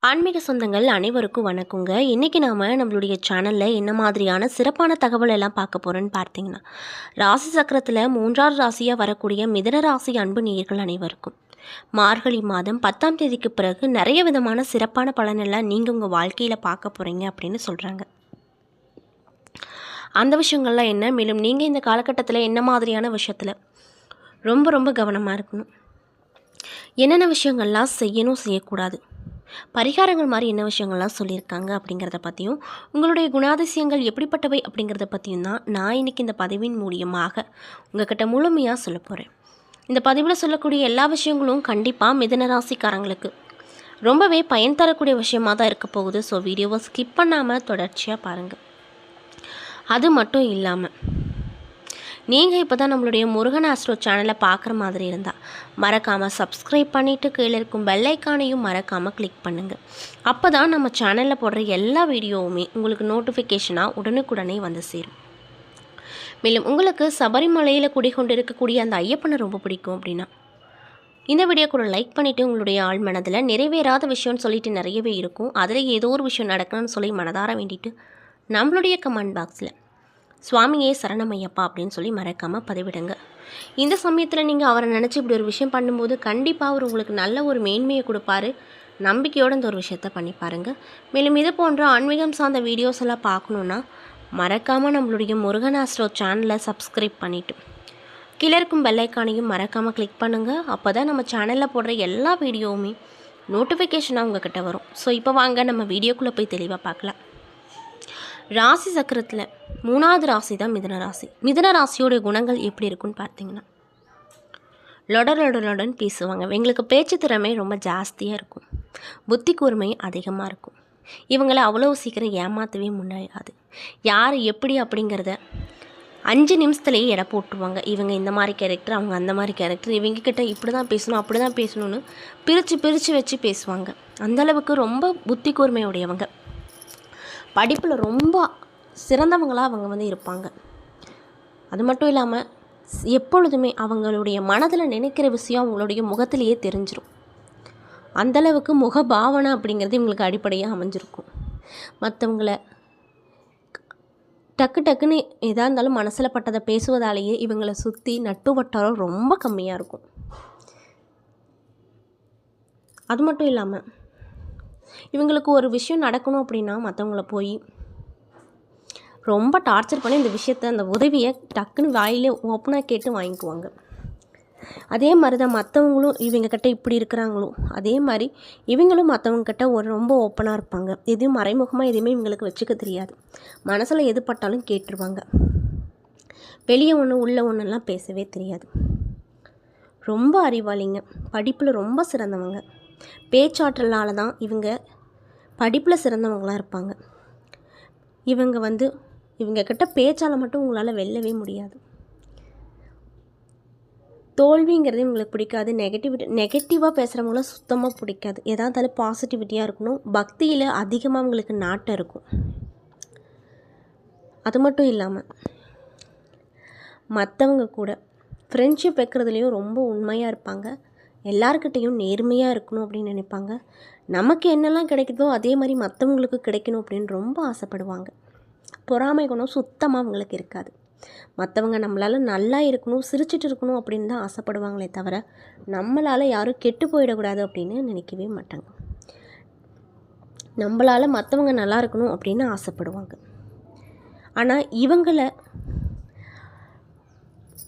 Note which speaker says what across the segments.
Speaker 1: ஆன்மீக சொந்தங்கள் அனைவருக்கும் வணக்கங்க. இன்றைக்கி நாம் நம்மளுடைய சேனலில் என்ன மாதிரியான சிறப்பான தகவல் எல்லாம் பார்க்க போகிறோன்னு பார்த்தீங்கன்னா, ராசி சக்கரத்தில் 3வது ராசியாக வரக்கூடிய மிதுன ராசி அன்பு நேயர்கள் அனைவருக்கும் மார்கழி மாதம் 10ஆம் தேதிக்கு பிறகு நிறைய விதமான சிறப்பான பலனெல்லாம் நீங்கள் உங்கள் வாழ்க்கையில் பார்க்க போகிறீங்க அப்படின்னு சொல்கிறாங்க. அந்த விஷயங்கள்லாம் என்ன, மேலும் நீங்கள் இந்த காலகட்டத்தில் என்ன மாதிரியான விஷயத்தில் ரொம்ப ரொம்ப கவனமாக இருக்கணும், என்னென்ன விஷயங்கள்லாம் செய்யணும் செய்யக்கூடாது, பரிகாரங்கள் மாதிரி என்ன விஷயங்கள்லாம் சொல்லியிருக்காங்க அப்படிங்கிறத பற்றியும், உங்களுடைய குணாதிசயங்கள் எப்படிப்பட்டவை அப்படிங்கிறத பற்றியும் தான் நான் இன்றைக்கி இந்த பதிவின் மூலியமாக உங்கள்கிட்ட முழுமையாக சொல்ல போகிறேன். இந்த பதிவில் சொல்லக்கூடிய எல்லா விஷயங்களும் கண்டிப்பாக மிதுன ராசிக்காரங்களுக்கு ரொம்பவே பயன் தரக்கூடிய விஷயமாக தான் இருக்க போகுது. ஸோ வீடியோவை ஸ்கிப் பண்ணாமல் தொடர்ச்சியாக பாருங்கள். அது மட்டும் இல்லாமல் நீங்கள் இப்போ தான் நம்மளுடைய முருகன் ஆஸ்ட்ரோ சேனலை பார்க்குற மாதிரி இருந்தால் மறக்காமல் சப்ஸ்கிரைப் பண்ணிவிட்டு கீழே இருக்கும் பெல் ஐக்கானையும் மறக்காமல் கிளிக் பண்ணுங்கள். அப்போ தான் நம்ம சேனலில் போடுற எல்லா வீடியோவுமே உங்களுக்கு நோட்டிஃபிகேஷனாக உடனுக்குடனே வந்து சேரும். மேலும் உங்களுக்கு சபரிமலையில் குடிகொண்டு இருக்கக்கூடிய அந்த ஐயப்பனை ரொம்ப பிடிக்கும் அப்படின்னா இந்த வீடியோ கூட லைக் பண்ணிவிட்டு உங்களுடைய ஆள் மனதில் நிறைவேறாத விஷயம்னு சொல்லிட்டு நிறையவே இருக்கும், அதில் ஏதோ ஒரு விஷயம் நடக்கணும்னு சொல்லி மனதார வேண்டிட்டு நம்மளுடைய கமெண்ட் பாக்ஸில் சுவாமியே சரணமையப்பா அப்படின்னு சொல்லி மறக்காமல் பதிவிடுங்க. இந்த சமயத்தில் நீங்கள் அவரை நினச்சி இப்படி ஒரு விஷயம் பண்ணும்போது கண்டிப்பாக அவர் உங்களுக்கு நல்ல ஒரு மேன்மையை கொடுப்பாரு. நம்பிக்கையோடு இந்த ஒரு விஷயத்த பண்ணி பாருங்கள். மேலும் இது போன்ற ஆன்மீகம் சார்ந்த வீடியோஸ் எல்லாம் பார்க்கணுன்னா மறக்காமல் நம்மளுடைய முருகன் ஆஸ்ட்ரோ சேனலை சப்ஸ்கிரைப் பண்ணிவிட்டு கீழே இருக்கும் பெல் ஐக்கானையும் மறக்காமல் கிளிக் பண்ணுங்கள். அப்போ தான் நம்ம சேனலில் போடுற எல்லா வீடியோவுமே நோட்டிஃபிகேஷனாக உங்கள்கிட்ட வரும். ஸோ இப்போ வாங்க நம்ம வீடியோக்குள்ளே போய் தெளிவாக பார்க்கலாம். ராசி சக்கரத்தில் 3வது ராசி தான் மிதுன ராசி. மிதுன ராசியோடைய குணங்கள் எப்படி இருக்குன்னு பார்த்தீங்கன்னா, லொடன்னு பேசுவாங்க. எங்களுக்கு பேச்சு திறமை ரொம்ப ஜாஸ்தியாக இருக்கும், புத்தி கூர்மை அதிகமாக இருக்கும். இவங்களை அவ்வளோ சீக்கிரம் ஏமாற்றவே முடியாது. யார் எப்படி அப்படிங்கிறத 5 நிமிஷத்துலேயே எடை போட்டுருவாங்க. இவங்க இந்த மாதிரி கேரக்டர், அவங்க அந்த மாதிரி கேரக்டர், இவங்கக்கிட்ட இப்படி தான் பேசணும் அப்படி தான் பேசணும்னு பிரித்து வச்சு பேசுவாங்க. அந்தளவுக்கு ரொம்ப புத்தி கூர்மையுடையவங்க. படிப்பில் ரொம்ப சிறந்தவங்களாக அவங்க இருப்பாங்க. அது மட்டும் இல்லாமல் எப்பொழுதுமே அவங்களுடைய மனதில் நினைக்கிற விஷயம் அவங்களுடைய முகத்திலேயே தெரிஞ்சிடும். அந்தளவுக்கு முக பாவனை அப்படிங்கிறது இவங்களுக்கு அடிப்படையாக அமைஞ்சிருக்கும். மற்றவங்களை டக்குன்னு எதாக இருந்தாலும் மனசில் பட்டதை பேசுவதாலேயே இவங்களை சுற்றி நட்பு வட்டாரம் ரொம்ப கம்மியாக இருக்கும். அது மட்டும் இல்லாமல் இவங்களுக்கு ஒரு விஷயம் நடக்கணும் அப்படின்னா மற்றவங்கள போய் ரொம்ப டார்ச்சர் பண்ணி இந்த விஷயத்தை, அந்த உதவியை டக்குன்னு வாயிலே ஓப்பனாக கேட்டு வாங்கிக்குவாங்க. அதே மாதிரி தான் மற்றவங்களும் இவங்கக்கிட்ட இப்படி இருக்கிறாங்களோ அதே மாதிரி இவங்களும் மற்றவங்கக்கிட்ட ரொம்ப ஓப்பனாக இருப்பாங்க. எதுவும் மறைமுகமாக எதுவுமே இவங்களுக்கு வச்சுக்க தெரியாது. மனசில் எது பட்டாலும் கேட்டுருவாங்க. வெளியே ஒன்று உள்ள ஒன்றெல்லாம் பேசவே தெரியாது. ரொம்ப அறிவாளிங்க, படிப்பில் ரொம்ப சிறந்தவங்க. பேச்சாற்றலால் தான் இவங்க படிப்பில் சிறந்தவங்களாக இருப்பாங்க. இவங்கக்கிட்ட பேச்சால் மட்டும் உங்களால் வெல்லவே முடியாது. தோல்விங்கிறது இவங்களுக்கு பிடிக்காது. நெகட்டிவாக பேசுகிறவங்கள சுத்தமாக பிடிக்காது. எதாக இருந்தாலும் பாசிட்டிவிட்டியாக இருக்கணும். பக்தியில் அதிகமாக அவங்களுக்கு நாட்டம் இருக்கும். அது மட்டும் இல்லாமல் மற்றவங்க கூட ஃப்ரெண்ட்ஷிப் வைக்கிறதுலேயும் ரொம்ப உண்மையாக இருப்பாங்க. எல்லாருக்கிட்டையும் நேர்மையாக இருக்கணும் அப்படின்னு நினைப்பாங்க. நமக்கு என்னெல்லாம் கிடைக்குதோ அதே மாதிரி மற்றவங்களுக்கு கிடைக்கணும் அப்படின்னு ரொம்ப ஆசைப்படுவாங்க. பொறாமை குணம் சுத்தமாக அவங்களுக்கு இருக்காது. மற்றவங்க நம்மளால் நல்லா இருக்கணும், சிரிச்சிட்டு இருக்கணும் அப்படின்னு தான் ஆசைப்படுவாங்களே தவிர நம்மளால் யாரும் கெட்டு போயிடக்கூடாது அப்படின்னு நினைக்கவே மாட்டாங்க. நம்மளால் மற்றவங்க நல்லா இருக்கணும் அப்படின்னு ஆசைப்படுவாங்க. ஆனால் இவங்களை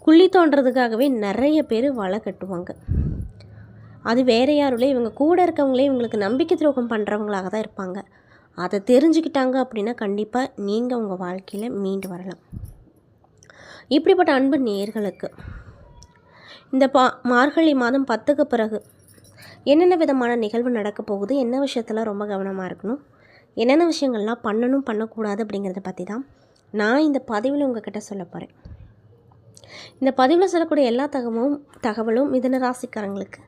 Speaker 1: குழி தோன்றதுக்காகவே நிறைய பேர் வலை கட்டுவாங்க. அது வேறு யாரும் இல்லை, இவங்க கூட இருக்கவங்களே இவங்களுக்கு நம்பிக்கை துரோகம் பண்ணுறவங்களாக தான் இருப்பாங்க. அதை தெரிஞ்சுக்கிட்டாங்க அப்படின்னா கண்டிப்பாக நீங்கள் உங்கள் வாழ்க்கையில் மீண்டு வரலாம். இப்படிப்பட்ட அன்பு நேயர்களுக்கு இந்த மார்கழி மாதம் 10க்கு பிறகு என்னென்ன விதமான நிகழ்வு நடக்க போகுது, என்ன விஷயத்தில் ரொம்ப கவனமாக இருக்கணும், என்னென்ன விஷயங்கள்லாம் பண்ணணும் பண்ணக்கூடாது அப்படிங்கிறத பற்றி தான் நான் இந்த பதிவில் உங்கள்கிட்ட சொல்ல போகிறேன். இந்த பதிவில் சொல்லக்கூடிய எல்லா தகவலும் மிதுன ராசிக்காரங்களுக்கு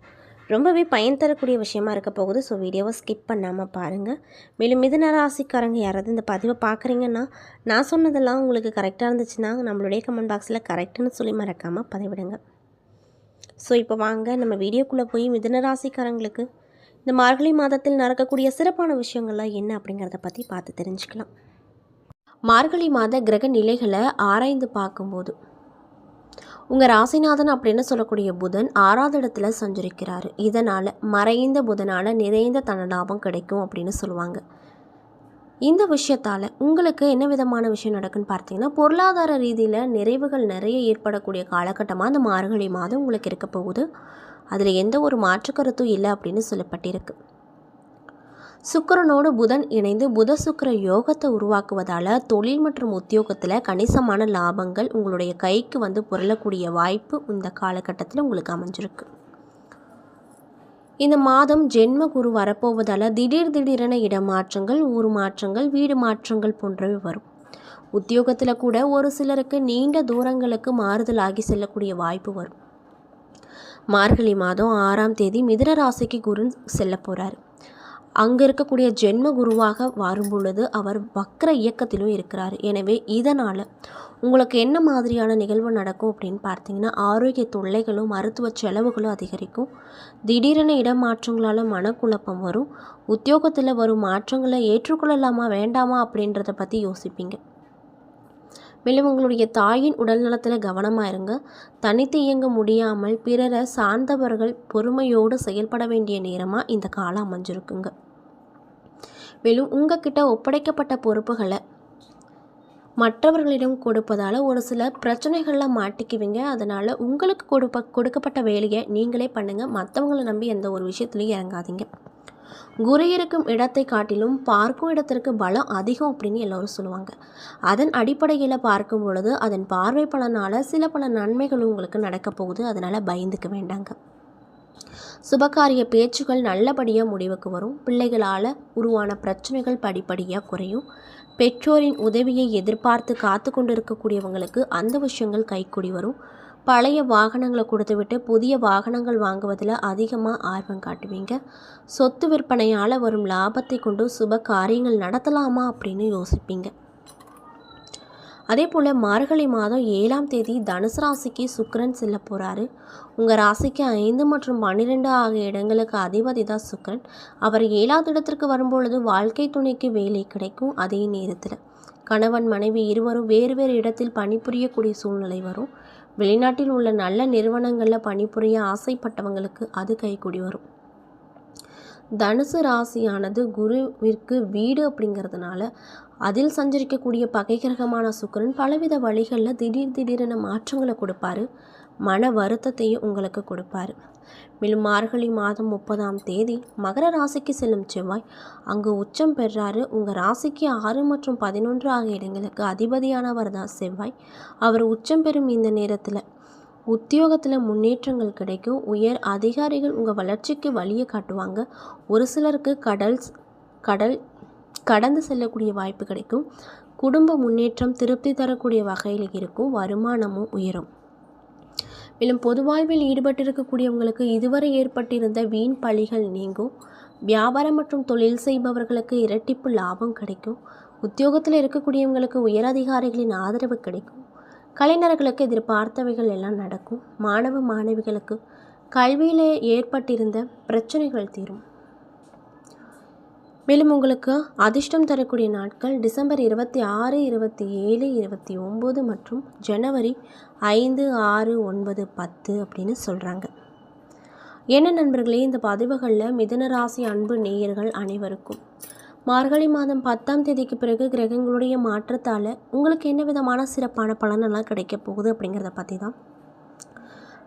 Speaker 1: ரொம்பவே பயன் தரக்கூடிய விஷயமா இருக்க போகுது. ஸோ வீடியோவை ஸ்கிப் பண்ணாமல் பாருங்கள். மேலும் மிதுன ராசிக்காரங்க யாராவது இந்த பதிவை பார்க்குறீங்கன்னா நான் சொன்னதெல்லாம் உங்களுக்கு கரெக்டாக இருந்துச்சுன்னா நம்மளுடைய கமெண்ட் பாக்ஸில் கரெக்டுன்னு சொல்லி மறக்காமல் பதிவிடுங்க. ஸோ இப்போ வாங்க நம்ம வீடியோக்குள்ளே போய் மிதுன ராசிக்காரங்களுக்கு இந்த மார்கழி மாதத்தில் நடக்கக்கூடிய சிறப்பான விஷயங்கள்லாம் என்ன அப்படிங்கிறத பற்றி பார்த்து தெரிஞ்சுக்கலாம். மார்கழி மாத கிரக நிலைகளை ஆராய்ந்து பார்க்கும்போது உங்கள் ராசிநாதன் அப்படின்னு சொல்லக்கூடிய புதன் 6வது இடத்துல சஞ்சரிக்கிறாரு. இதனால் மறைந்த புதனால் நிறைந்த தனலாபம் கிடைக்கும் அப்படின்னு சொல்லுவாங்க. இந்த விஷயத்தால் உங்களுக்கு என்ன விதமான விஷயம் நடக்குன்னு பார்த்தீங்கன்னா, பொருளாதார ரீதியில் நிறைவுகள் நிறைய ஏற்படக்கூடிய காலகட்டமாக அந்த மார்கழி மாதம் உங்களுக்கு இருக்க போகுது. அதில் எந்த ஒரு மாற்று கருத்தும் இல்லை அப்படின்னு சொல்லப்பட்டிருக்கு. சுக்கிரனோடு புதன் இணைந்து புத சுக்கிர யோகத்தை உருவாக்குவதால் தொழில் மற்றும் உத்தியோகத்தில் கணிசமான லாபங்கள் உங்களுடைய கைக்கு வந்து புரளக்கூடிய வாய்ப்பு இந்த காலகட்டத்தில் உங்களுக்கு அமைஞ்சிருக்கு. இந்த மாதம் ஜென்ம குரு வரப்போவதால் திடீரென இடமாற்றங்கள், ஊர் மாற்றங்கள், வீடு மாற்றங்கள் போன்றவை வரும். உத்தியோகத்தில் கூட ஒரு சிலருக்கு நீண்ட தூரங்களுக்கு மாறுதல் ஆகி செல்லக்கூடிய வாய்ப்பு வரும். மார்கழி மாதம் 6ஆம் தேதி மிதுன ராசிக்கு குரு செல்ல போகிறார். அங்கே இருக்கக்கூடிய ஜென்ம குருவாக வரும் பொழுது அவர் வக்ர இயக்கத்திலும் இருக்கிறார். எனவே இதனால் உங்களுக்கு என்ன மாதிரியான நிகழ்வு நடக்கும் அப்படின்னு பார்த்தீங்கன்னா, ஆரோக்கிய தொல்லைகளும் மருத்துவ செலவுகளும் அதிகரிக்கும். திடீரென இடமாற்றங்களால் மனக்குழப்பம் வரும். உத்தியோகத்தில் வரும் மாற்றங்களை ஏற்றுக்கொள்ளலாமா வேண்டாமா அப்படின்றத பற்றி யோசிப்பீங்க. மேலும் உங்களுடைய தாயின் உடல் நலத்தில் கவனமாக இருங்க. தனித்து இயங்க முடியாமல் பிறரை சார்ந்தவர்கள் பொறுமையோடு செயல்பட வேண்டிய நேரமாக இந்த காலம் அமைஞ்சிருக்குங்க. மேலும் உங்ககிட்ட ஒப்படைக்கப்பட்ட பொறுப்புகளை மற்றவர்களிடம் கொடுப்பதால் ஒரு சில பிரச்சனைகளில் மாட்டிக்குவீங்க. அதனால் உங்களுக்கு கொடுக்கப்பட்ட வேலையை நீங்களே பண்ணுங்கள். மற்றவங்களை நம்பி எந்த ஒரு விஷயத்துலையும் இறங்காதீங்க. குரு இருக்கும் இடத்தை காட்டிலும் பார்க்கும் இடத்திற்கு பலம் அதிகம் அப்படின்னு எல்லோரும் சொல்லுவாங்க. அதன் அடிப்படையில் பார்க்கும் பொழுது அதன் பார்வை பலனால் சில பல நன்மைகளும் உங்களுக்கு நடக்க போகுது. அதனால் பயந்துக்க வேண்டாங்க. சுபகாரிய பேச்சுகள் நல்லபடியாக முடிவுக்கு வரும். பிள்ளைகளால் உருவான பிரச்சனைகள் படிப்படியாக குறையும். பெற்றோரின் உதவியை எதிர்பார்த்து காத்து கொண்டு இருக்கக்கூடியவங்களுக்கு அந்த விஷயங்கள் கைக்கூடி வரும். பழைய வாகனங்களை கொடுத்துவிட்டு புதிய வாகனங்கள் வாங்குவதில் அதிகமாக ஆர்வம் காட்டுவீங்க. சொத்து விற்பனையால் வரும் லாபத்தை கொண்டு சுப காரியங்கள் நடத்தலாமா அப்படின்னு யோசிப்பீங்க. அதே போல் மார்கழி மாதம் 7ஆம் தேதி தனுசு ராசிக்கு சுக்கிரன் செல்ல போகிறாரு. உங்கள் ராசிக்கு 5 மற்றும் 12 ஆகிய இடங்களுக்கு அதிபதி தான் சுக்கிரன். அவர் 7வது இடத்திற்கு வரும்பொழுது வாழ்க்கை துணைக்கு வேலை கிடைக்கும். அதே நேரத்தில் கணவன் மனைவி இருவரும் வேறு வேறு இடத்தில் பணிபுரியக்கூடிய சூழ்நிலை வரும். வெளிநாட்டில் உள்ள நல்ல நிறுவனங்களில் பணிபுரிய ஆசைப்பட்டவங்களுக்கு அது கைகூடி வரும். தனுசு ராசியானது குருவிற்கு வீடு அப்படிங்கிறதுனால அதில் சஞ்சரிக்கக்கூடிய பகை கிரகமான சுக்கிரன் பலவித வழிகளில் திடீரென மாற்றங்களை கொடுப்பாரு. மன வருத்தத்தையும் உங்களுக்கு கொடுப்பாரு. மேலும் மார்கழி மாதம் 30ஆம் தேதி மகர ராசிக்கு செல்லும் செவ்வாய் அங்கு உச்சம் பெறாரு. உங்கள் ராசிக்கு 6 மற்றும் 11 ஆகிய இடங்களுக்கு அதிபதியானவர் தான் செவ்வாய். அவர் உச்சம் பெறும் இந்த நேரத்தில் உத்தியோகத்தில் முன்னேற்றங்கள் கிடைக்கும். உயர் அதிகாரிகள் உங்கள் வளர்ச்சிக்கு வழியை காட்டுவாங்க. ஒரு சிலருக்கு கடந்து செல்லக்கூடிய வாய்ப்பு கிடைக்கும். குடும்ப முன்னேற்றம் திருப்தி தரக்கூடிய வகையில் இருக்கும். வருமானமும் உயரும். மேலும் பொது வாழ்வில் ஈடுபட்டிருக்கக்கூடியவங்களுக்கு இதுவரை ஏற்பட்டிருந்த வீண் பழிகள் நீங்கும். வியாபாரம் மற்றும் தொழில் செய்பவர்களுக்கு இரட்டிப்பு லாபம் கிடைக்கும். உத்தியோகத்தில் இருக்கக்கூடியவங்களுக்கு உயரதிகாரிகளின் ஆதரவு கிடைக்கும். கலைஞர்களுக்கு எதிர்பார்த்தவைகள் எல்லாம் நடக்கும். மாணவ மாணவிகளுக்கு கல்வியில் ஏற்பட்டிருந்த பிரச்சனைகள் தீரும். மேலும் உங்களுக்கு அதிர்ஷ்டம் தரக்கூடிய நாட்கள் டிசம்பர் 26, 27, 29 மற்றும் ஜனவரி 5, 6, 9, 10 அப்படின்னு சொல்கிறாங்க. என்ன நண்பர்களே, இந்த பதிவுகளில் மிதுன ராசி அன்பு நேயர்கள் அனைவருக்கும் மார்கழி மாதம் 10ஆம் தேதிக்கு பிறகு கிரகங்களுடைய மாற்றத்தால் உங்களுக்கு என்ன விதமான சிறப்பான பலனெல்லாம் கிடைக்க போகுது அப்படிங்கிறத பற்றி தான்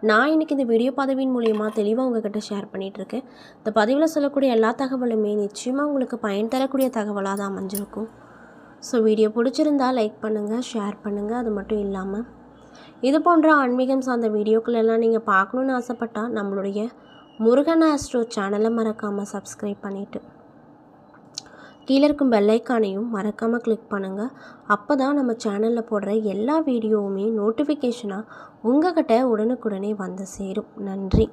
Speaker 1: நான் இன்றைக்கி இந்த வீடியோ பதிவின் மூலிமா தெளிவாக உங்கள்கிட்ட ஷேர் பண்ணிகிட்ருக்கேன். இந்த பதிவில் சொல்லக்கூடிய எல்லா தகவலுமே நிச்சயமாக உங்களுக்கு பயன் தரக்கூடிய தகவலாக தான் அமைஞ்சிருக்கும். ஸோ வீடியோ பிடிச்சிருந்தால் லைக் பண்ணுங்கள், ஷேர் பண்ணுங்கள். அது மட்டும் இல்லாமல் இது போன்ற ஆன்மீகம் சார்ந்த வீடியோக்கள் எல்லாம் நீங்கள் பார்க்கணுன்னு ஆசைப்பட்டால் நம்மளுடைய முருகன் ஆஸ்ட்ரோ சேனலை மறக்காமல் சப்ஸ்கிரைப் பண்ணிவிட்டு கீழே இருக்கும் பெல்லைக்கானையும் மறக்காமல் கிளிக் பண்ணுங்கள். அப்போ தான் நம்ம சேனலில் போடுற எல்லா வீடியோவுமே நோட்டிஃபிகேஷனாக உங்கள்கிட்ட உடனுக்குடனே வந்து சேரும். நன்றி.